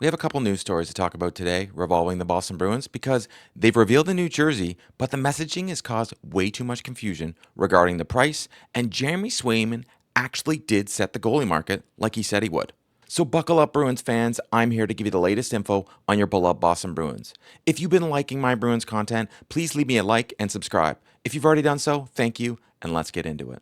We have a couple news stories to talk about today revolving the Boston Bruins because they've revealed a new jersey, but the messaging has caused way too much confusion regarding the price, and Jeremyswayman actually did set the goalie market like he said he would. So buckle up, Bruins fans. I'm here to give you the latest info on your beloved Boston Bruins. If you've been liking my Bruins content, please leave me a like and subscribe. If you've already done so, thank you, and let's get into it.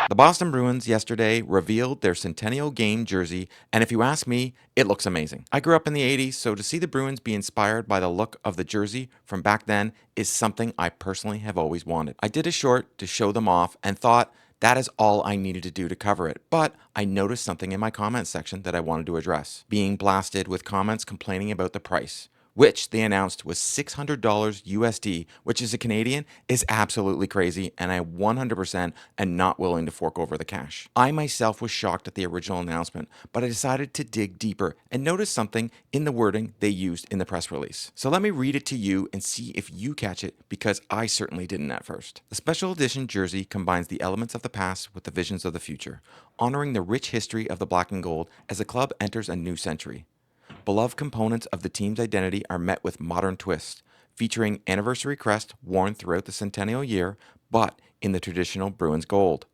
The Boston Bruins yesterday revealed their Centennial Game jersey, and if you ask me, it looks amazing. I grew up in the 80s, so to see the Bruins be inspired by the look of the jersey from back then is something I personally have always wanted. I did a short to show them off and thought that is all I needed to do to cover it, but I noticed something in my comments section that I wanted to address. Being blasted with comments complaining about the price, which they announced was $600 USD, which as a Canadian is absolutely crazy, and I 100% am not willing to fork over the cash. I myself was shocked at the original announcement, but I decided to dig deeper and notice something in the wording they used in the press release. So let me read it to you and see if you catch it, because I certainly didn't at first. The special edition jersey combines the elements of the past with the visions of the future, honoring the rich history of the black and gold as the club enters a new century. Beloved components of the team's identity are met with modern twists, featuring anniversary crest worn throughout the centennial year, but in the traditional Bruins gold.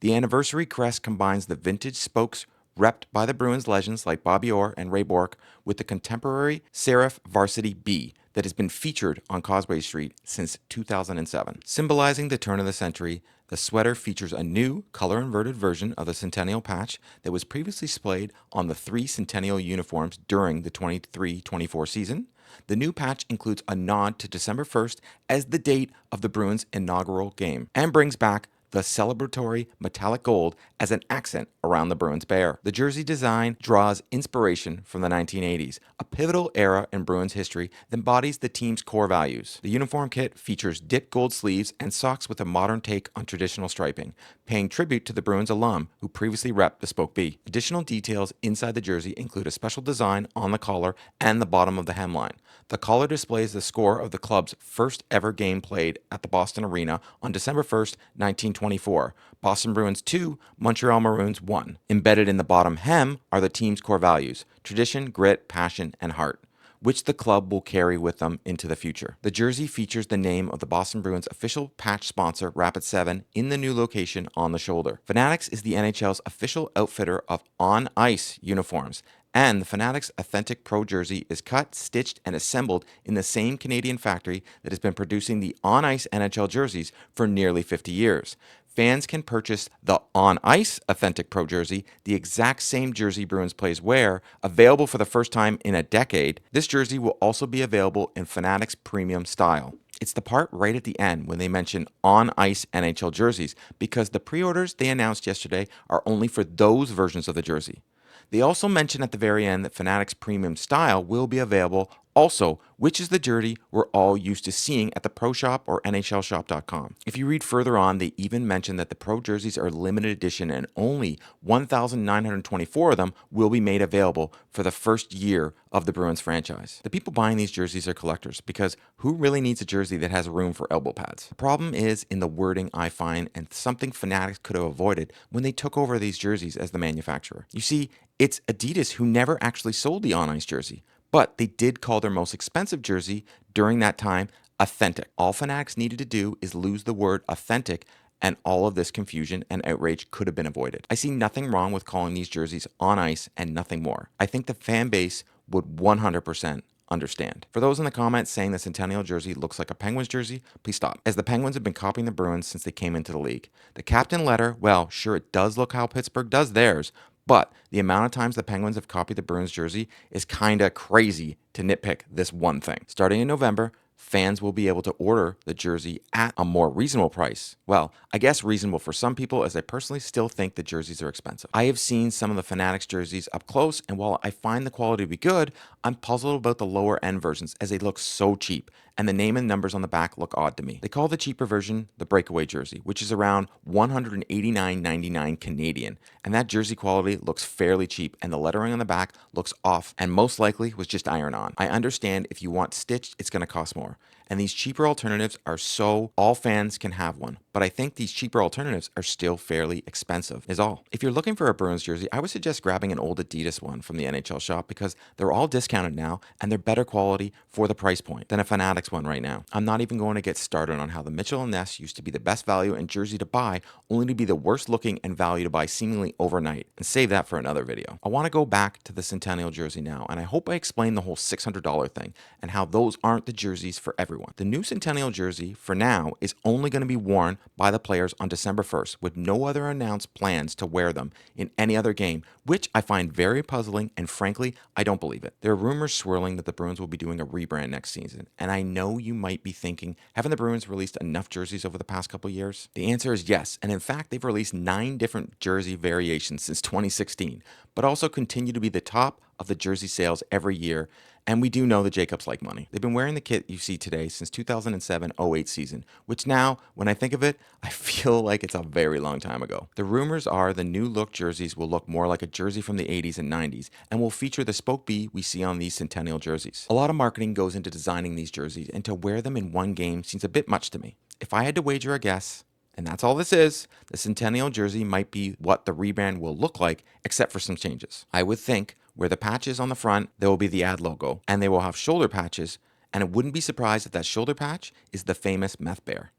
The anniversary crest combines the vintage spokes repped by the Bruins legends like Bobby Orr and Ray Bourque with the contemporary serif Varsity B that has been featured on Causeway Street since 2007. Symbolizing the turn of the century, the sweater features a new color-inverted version of the Centennial patch that was previously displayed on the three Centennial uniforms during the 23-24 season. The new patch includes a nod to December 1st as the date of the Bruins' inaugural game and brings back the celebratory metallic gold as an accent around the Bruins bear. The jersey design draws inspiration from the 1980s, a pivotal era in Bruins history that embodies the team's core values. The uniform kit features dipped gold sleeves and socks with a modern take on traditional striping, paying tribute to the Bruins alum who previously repped the Spoke B. Additional details inside the jersey include a special design on the collar and the bottom of the hemline. The collar displays the score of the club's first ever game played at the Boston Arena on December 1st, 1924. Boston Bruins 2, Montreal Maroons 1. Embedded in the bottom hem are the team's core values: tradition, grit, passion, and heart, which the club will carry with them into the future. The jersey features the name of the Boston Bruins official patch sponsor, Rapid7, in the new location on the shoulder. Fanatics is the NHL's official outfitter of on-ice uniforms, and the Fanatics Authentic Pro jersey is cut, stitched, and assembled in the same Canadian factory that has been producing the on-ice NHL jerseys for nearly 50 years. Fans can purchase the on-ice Authentic Pro jersey, the exact same jersey Bruins players wear, available for the first time in a decade. This jersey will also be available in Fanatics Premium style. It's the part right at the end when they mention on-ice NHL jerseys, because the pre-orders they announced yesterday are only for those versions of the jersey. They also mention at the very end that Fanatics Premium Style will be available also, which is the jersey we're all used to seeing at the Pro Shop or NHLShop.com. If you read further on, they even mention that the Pro jerseys are limited edition and only 1,924 of them will be made available for the first year of the Bruins franchise. The people buying these jerseys are collectors, because who really needs a jersey that has room for elbow pads? The problem is in the wording, I find, and something Fanatics could have avoided when they took over these jerseys as the manufacturer. You see, it's Adidas who never actually sold the on-ice jersey, but they did call their most expensive jersey during that time Authentic. All Fanatics needed to do is lose the word authentic, and all of this confusion and outrage could have been avoided. I see nothing wrong with calling these jerseys on ice and nothing more. I think the fan base would 100% understand. For those in the comments saying the Centennial jersey looks like a Penguins jersey, please stop, as the Penguins have been copying the Bruins since they came into the league. The captain letter, well, sure, it does look how Pittsburgh does theirs, but the amount of times the Penguins have copied the Bruins jersey is kinda crazy to nitpick this one thing. Starting in November, fans will be able to order the jersey at a more reasonable price. Well, I guess reasonable for some people, as I personally still think the jerseys are expensive. I have seen some of the Fanatics jerseys up close, and while I find the quality to be good, I'm puzzled about the lower end versions as they look so cheap, and the name and numbers on the back look odd to me. They call the cheaper version the breakaway jersey, which is around $189.99 Canadian, and that jersey quality looks fairly cheap, and the lettering on the back looks off and most likely was just iron on. I understand if you want stitched, it's going to cost more, and these cheaper alternatives are so all fans can have one, but I think these cheaper alternatives are still fairly expensive, is all. If you're looking for a Bruins jersey, I would suggest grabbing an old Adidas one from the NHL shop because they're all discounted now and they're better quality for the price point than a Fanatics one right now. I'm not even going to get started on how the Mitchell & Ness used to be the best value and jersey to buy, only to be the worst looking and value to buy seemingly overnight, and save that for another video. I want to go back to the Centennial jersey now, and I hope I explain the whole $600 thing and how those aren't the jerseys for everyone. The new Centennial jersey, for now, is only going to be worn by the players on December 1st, with no other announced plans to wear them in any other game, which I find very puzzling, and frankly, I don't believe it. There are rumors swirling that the Bruins will be doing a rebrand next season, and I know you might be thinking, haven't the Bruins released enough jerseys over the past couple years? The answer is yes, and in fact, they've released 9 different jersey variations since 2016, but also continue to be the top of the jersey sales every year. And we do know the Jacobs like money. They've been wearing the kit you see today since 2007-08 season, which now, when I think of it, I feel like it's a very long time ago. The rumors are the new look jerseys will look more like a jersey from the 80s and 90s and will feature the spoke B we see on these Centennial jerseys. A lot of marketing goes into designing these jerseys, and to wear them in one game seems a bit much to me. If I had to wager a guess, and that's all this is, the Centennial jersey might be what the rebrand will look like, except for some changes. I would think where the patch is on the front, there will be the ad logo, and they will have shoulder patches, and it wouldn't be surprised if that shoulder patch is the famous meth bear.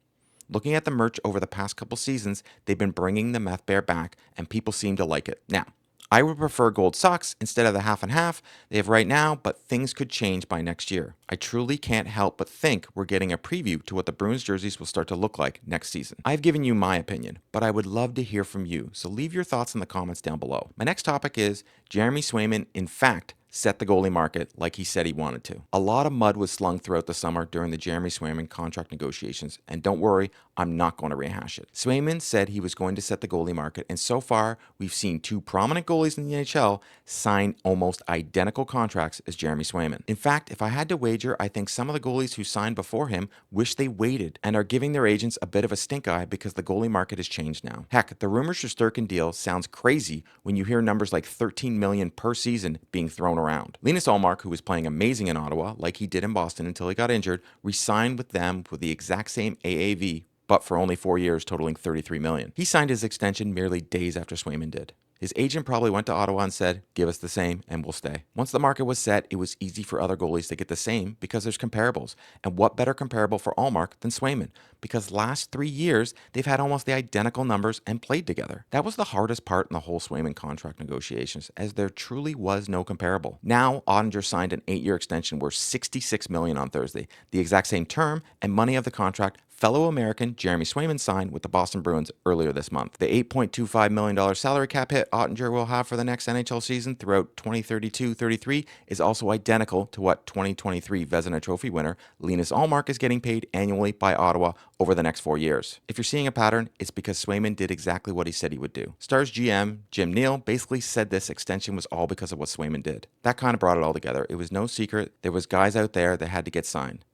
Looking at the merch over the past couple seasons, they've been bringing the meth bear back, and people seem to like it. Now, I would prefer gold socks instead of the half and half they have right now, but things could change by next year. I truly can't help but think we're getting a preview to what the Bruins jerseys will start to look like next season. I've given you my opinion, but I would love to hear from you, so leave your thoughts in the comments down below. My next topic is Jeremyswayman, in fact, set the goalie market like he said he wanted to. A lot of mud was slung throughout the summer during the Jeremyswayman contract negotiations, and don't worry, I'm not going to rehash it. Swayman said he was going to set the goalie market, and so far, we've seen 2 prominent goalies in the NHL sign almost identical contracts as Jeremyswayman. In fact, if I had to wager, I think some of the goalies who signed before him wish they waited and are giving their agents a bit of a stink eye because the goalie market has changed now. Heck, the rumours Shesterkin deal sounds crazy when you hear numbers like $13 million per season being thrown around. Linus Ullmark, who was playing amazing in Ottawa, like he did in Boston until he got injured, re-signed with them with the exact same AAV, but for only 4 years, totaling $33 million. He signed his extension merely days after Swayman did. His agent probably went to Ottawa and said, give us the same and we'll stay. Once the market was set, it was easy for other goalies to get the same because there's comparables. And what better comparable for Ullmark than Swayman? Because last 3 years, they've had almost the identical numbers and played together. That was the hardest part in the whole Swayman contract negotiations, as there truly was no comparable. Now, Ottinger signed an 8-year extension worth $66 million on Thursday, the exact same term and money of the contract fellow American Jeremyswayman signed with the Boston Bruins earlier this month. The $8.25 million salary cap hit Ottinger will have for the next NHL season throughout 2032-33 is also identical to what 2023 Vezina Trophy winner Linus Ullmark is getting paid annually by Ottawa over the next 4 years. If you're seeing a pattern, it's because Swayman did exactly what he said he would do. Stars GM Jim Neal basically said this extension was all because of what Swayman did. That kind of brought it all together. It was no secret there was guys out there that had to get signed.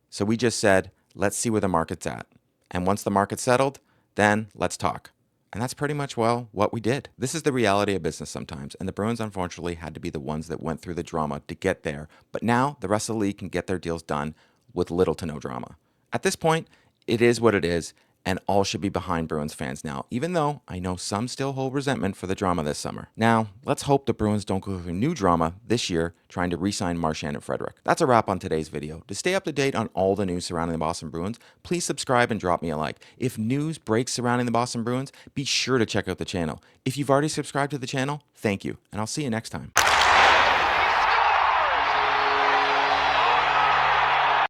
So we just said, let's see where the market's at. And once the market settled, then let's talk. And that's pretty much, well, what we did. This is the reality of business sometimes, and the Bruins unfortunately had to be the ones that went through the drama to get there. But now the rest of the league can get their deals done with little to no drama. At this point, it is what it is, and all should be behind Bruins fans now, even though I know some still hold resentment for the drama this summer. Now, let's hope the Bruins don't go through new drama this year trying to re-sign Marchand and Frederic. That's a wrap on today's video. To stay up to date on all the news surrounding the Boston Bruins, please subscribe and drop me a like. If news breaks surrounding the Boston Bruins, be sure to check out the channel. If you've already subscribed to the channel, thank you, and I'll see you next time.